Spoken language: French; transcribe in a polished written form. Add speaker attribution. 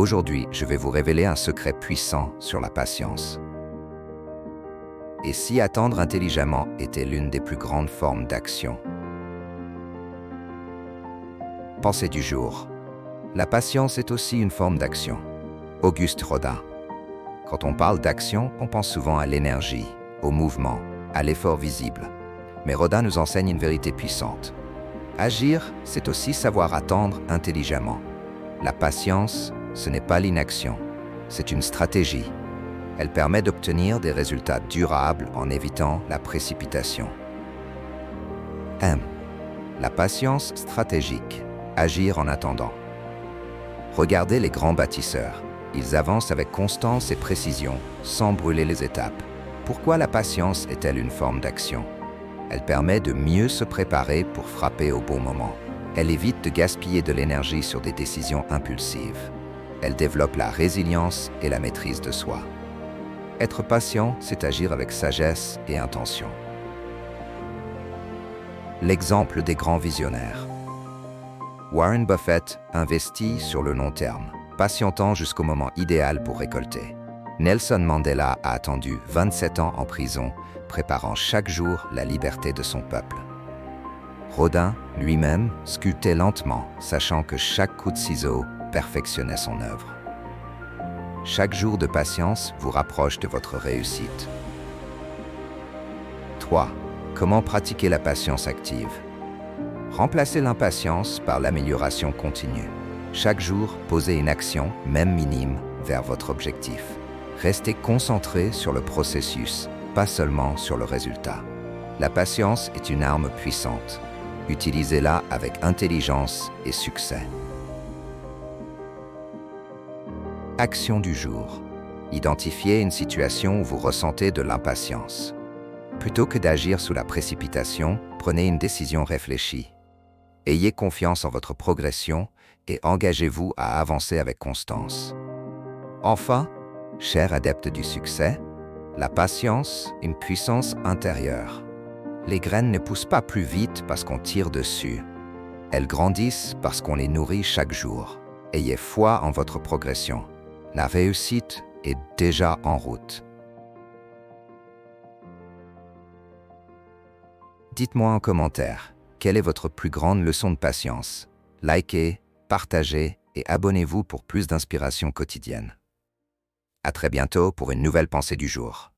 Speaker 1: Aujourd'hui, je vais vous révéler un secret puissant sur la patience. Et si attendre intelligemment était l'une des plus grandes formes d'action? Pensée du jour. La patience est aussi une forme d'action. Auguste Rodin. Quand on parle d'action, on pense souvent à l'énergie, au mouvement, à l'effort visible. Mais Rodin nous enseigne une vérité puissante. Agir, c'est aussi savoir attendre intelligemment. La patience, ce n'est pas l'inaction, c'est une stratégie. Elle permet d'obtenir des résultats durables en évitant la précipitation. M. La patience stratégique. Agir en attendant. Regardez les grands bâtisseurs. Ils avancent avec constance et précision, sans brûler les étapes. Pourquoi la patience est-elle une forme d'action? Elle permet de mieux se préparer pour frapper au bon moment. Elle évite de gaspiller de l'énergie sur des décisions impulsives. Elle développe la résilience et la maîtrise de soi. Être patient, c'est agir avec sagesse et intention. L'exemple des grands visionnaires. Warren Buffett investit sur le long terme, patientant jusqu'au moment idéal pour récolter. Nelson Mandela a attendu 27 ans en prison, préparant chaque jour la liberté de son peuple. Rodin, lui-même, sculptait lentement, sachant que chaque coup de ciseau perfectionnait son œuvre. Chaque jour de patience vous rapproche de votre réussite. 3. Comment pratiquer la patience active? Remplacez l'impatience par l'amélioration continue. Chaque jour, posez une action, même minime, vers votre objectif. Restez concentré sur le processus, pas seulement sur le résultat. La patience est une arme puissante. Utilisez-la avec intelligence et succès. Action du jour. Identifiez une situation où vous ressentez de l'impatience. Plutôt que d'agir sous la précipitation, prenez une décision réfléchie. Ayez confiance en votre progression et engagez-vous à avancer avec constance. Enfin, chers adeptes du succès, la patience, une puissance intérieure. Les graines ne poussent pas plus vite parce qu'on tire dessus. Elles grandissent parce qu'on les nourrit chaque jour. Ayez foi en votre progression. La réussite est déjà en route. Dites-moi en commentaire, quelle est votre plus grande leçon de patience? Likez, partagez et abonnez-vous pour plus d'inspiration quotidienne. À très bientôt pour une nouvelle pensée du jour.